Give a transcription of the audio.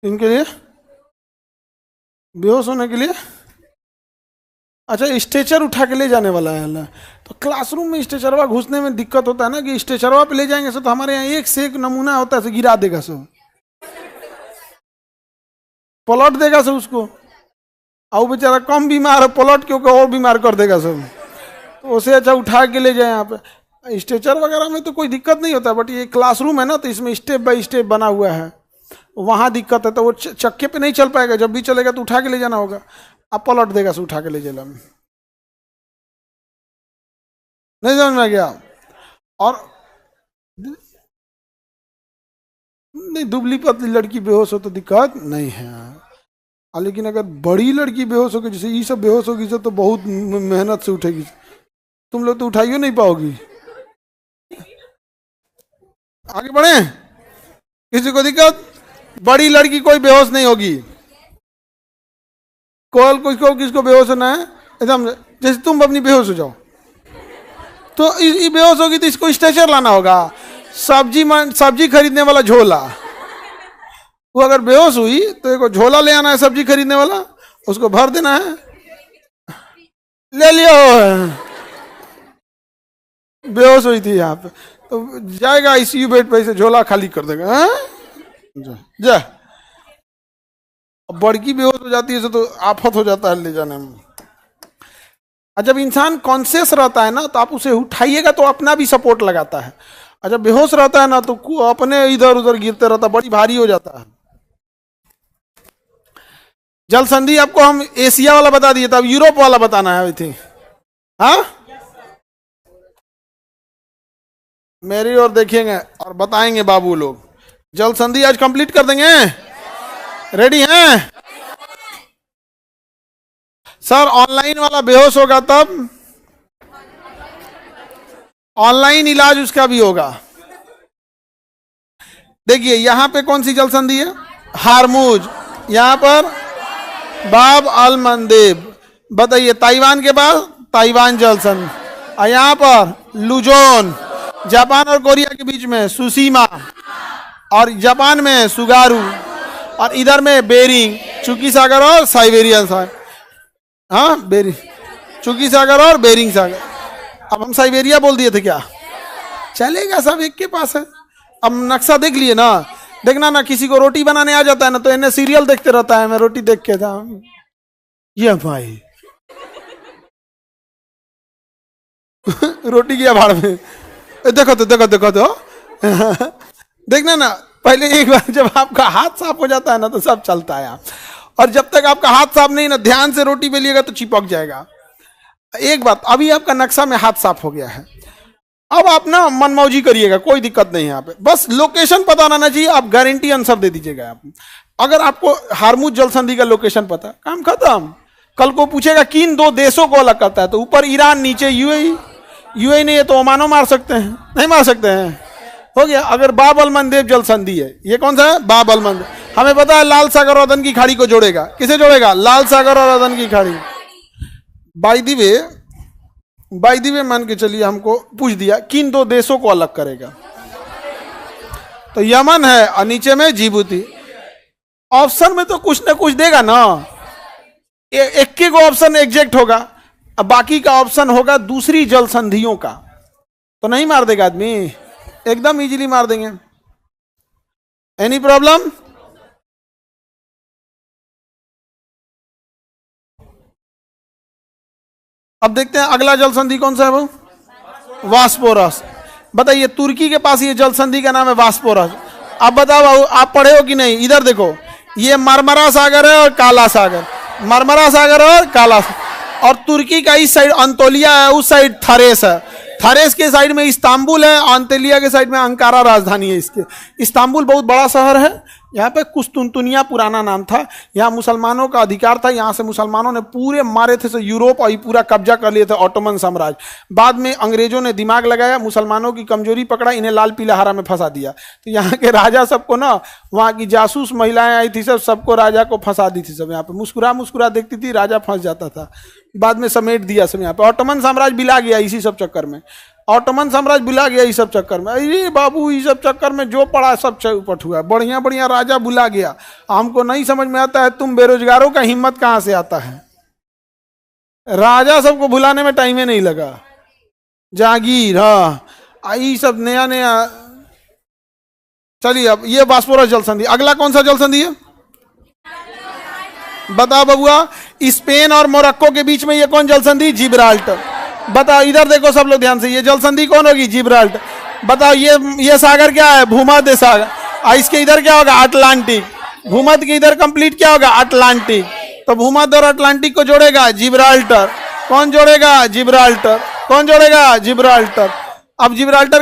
इनके लिए बेहोश होने के लिए। अच्छा, स्ट्रेचर उठा के ले जाने वाला है अल्लाह। तो क्लासरूम में स्ट्रेचरवा घुसने में दिक्कत होता है ना, कि स्ट्रेचरवा पे ले जाएंगे सब, तो हमारे यहाँ एक से एक नमूना होता है, गिरा देगा सब, पलट देगा सब उसको। और बेचारा कम बीमार है, पलट के और बीमार कर देगा सब। तो उसे अच्छा उठा के ले जाए। यहाँ पे स्ट्रेचर वगैरह में तो कोई दिक्कत नहीं होता, बट ये क्लासरूम है ना, तो इसमें स्टेप बाय स्टेप बना हुआ है, वहाँ दिक्कत है। तो वो चक्के पे नहीं चल पाएगा, जब भी चलेगा तो उठा के ले जाना होगा। अब पलट देगा से उठा के ले जाना। नहीं समझ में आ गया? और नहीं, दुबली पतली लड़की बेहोश हो तो दिक्कत नहीं है। लेकिन अगर बड़ी लड़की बेहोश होगी, जैसे ये सब बेहोश होगी तो बहुत मेहनत से उठेगी, तुम लोग तो उठाइयो नहीं पाओगी। आगे बढ़े, किसी को दिक्कत? बड़ी लड़की कोई बेहोश नहीं होगी। कॉल किसको बेहोश होना है एकदम, जैसे तुम अपनी बेहोश हो जाओ तो ये बेहोश होगी तो इसको स्ट्रेचर लाना होगा। सब्जी खरीदने वाला झोला, वो अगर बेहोश हुई तो एक झोला ले आना है, सब्जी खरीदने वाला, उसको भर देना है, ले लियो। बेहोश हुई थी यहाँ पे, तो जाएगा आईसीयू बेड पे, से झोला खाली कर देगा। जा बड़की बेहोश हो जाती है तो आफत हो जाता है ले जाने में। और जब इंसान कॉन्शियस रहता है ना, तो आप उसे उठाइएगा तो अपना भी सपोर्ट लगाता है। और जब बेहोश रहता है ना, तो अपने इधर उधर गिरते रहता, बड़ी भारी हो जाता है। जल संधि आपको हम एशिया वाला बता दिए, तब यूरोप वाला बताना है। आई थिंक हाँ, मेरी ओर देखेंगे और बताएंगे बाबू लोग। जल संधि आज कंप्लीट कर देंगे, रेडी हैं? सर ऑनलाइन वाला बेहोश होगा तब ऑनलाइन इलाज उसका भी होगा। देखिए यहां पे कौन सी जल संधि है? हारमुज, यहां पर बाब अल मंदेब। बताइए ताइवान के बाद ताइवान जल संधि, और यहां पर लुजोन, जापान और कोरिया के बीच में सुसीमा, और जापान में सुगारू, और इधर में बेरिंग, चुकी सागर और साइबेरियन सागर। हाँ बेरिंग, चुकी सागर और बेरिंग सागर। अब हम साइबेरिया बोल दिए थे क्या? चलेगा, सब एक के पास है। अब नक्शा देख लिए ना, देखना ना, किसी को रोटी बनाने आ जाता है ना, तो इन्हें सीरियल देखते रहता है, मैं रोटी देख के था ये भाई रोटी की भाड़ में देखो तो देखना ना, पहले एक बार जब आपका हाथ साफ हो जाता है ना, तो सब चलता है। और जब तक आपका हाथ साफ नहीं ना, ध्यान से रोटी बेलिएगा तो चिपक जाएगा। एक बात, अभी आपका नक्शा में हाथ साफ हो गया है, अब आप ना मनमौजी करिएगा, कोई दिक्कत नहीं है यहाँ पे, बस लोकेशन पता रहना चाहिए। आप गारंटी आंसर दे दीजिएगा। आप अगर आपको हारमुज जल संधि का लोकेशन पता, काम खत्म। कल को पूछेगा किन दो देशों को अलग करता है, तो ऊपर ईरान, नीचे यूएई नहीं है तो ओमानो मार सकते हैं, नहीं मार सकते हैं, हो गया। अगर बाब अल मंदेब जल संधि है, ये कौन सा है? बाब अल मंदेब। हमें पता है लाल सागर और अदन की खाड़ी को जोड़ेगा, किसे जोड़ेगा? लाल सागर और अदन की खाड़ी। बाय द वे मान के चलिए हमको पूछ दिया किन दो देशों को अलग करेगा, तो यमन है और नीचे में जिबूती। ऑप्शन में तो कुछ ना कुछ देगा ना, एक के को ऑप्शन एग्जैक्ट होगा, अब बाकी का ऑप्शन होगा दूसरी जल संधियों का, तो नहीं मार देगा आदमी, एकदम इजीली मार देंगे। Any problem? अब देखते हैं अगला जल संधि कौन सा है वो? वास्पोरस। बताइए तुर्की के पास ये जल संधि का नाम है वास्पोरस। अब बताओ आप पढ़े हो कि नहीं? इधर देखो, ये मरमरा सागर है और काला सागर, मरमरा सागर और काला सागर। और तुर्की का इस साइड अंतोलिया है, उस साइड थरेस है, थरेस के साइड में इस्तांबुल है, अंतोलिया के साइड में अंकारा राजधानी है इसके। इस्तांबुल बहुत बड़ा शहर है, यहाँ पे कुस्तुनतुनिया पुराना नाम था, यहाँ मुसलमानों का अधिकार था, यहाँ से मुसलमानों ने पूरे मारे थे से यूरोप और पूरा कब्जा कर लिए थे ऑटोमन साम्राज्य। बाद में अंग्रेजों ने दिमाग लगाया, मुसलमानों की कमजोरी पकड़ा, इन्हें लाल पीला हरा में फंसा दिया। तो यहाँ के राजा सबको ना, वहाँ की जासूस महिलाएं आई थी सबको राजा को फंसा दी थी सब। यहाँ पे मुस्कुरा देखती थी, राजा फंस जाता था, बाद में समेट दिया सब। यहाँ पे ऑटोमन साम्राज्य बिला गया इसी सब चक्कर में। ऑटोमन साम्राज्य भुला गया इस सब चक्कर में। अरे बाबू इस सब चक्कर में जो पड़ा सब चौपट हुआ। बढ़िया बढ़िया राजा भुला गया। हमको नहीं समझ में आता है तुम बेरोजगारों का हिम्मत कहां से आता है। राजा सबको भुलाने में टाइम ही नहीं लगा। जागीर, हाँ आई सब नया नया। चलिए अब ये बास्पोरस जल संधि। अगला कौन सा जल संधि है बताओ बबुआ। स्पेन और मोरक्को के बीच में ये कौन जल संधि? जिब्राल्टर। बताओ इधर देखो सब लोग ध्यान से, ये जल संधि कौन होगी? जिब्राल्टर। बताओ ये सागर क्या है? भूमध्य सागर। इसके इधर क्या होगा? अटलांटिक। भूमध्य के इधर कंप्लीट क्या होगा? अटलांटिक। तो भूमध्य और अटलांटिक को जोड़ेगा जिब्राल्टर। कौन जोड़ेगा? जिब्राल्टर। कौन जोड़ेगा? जिब्राल्टर। अब जिब्राल्टर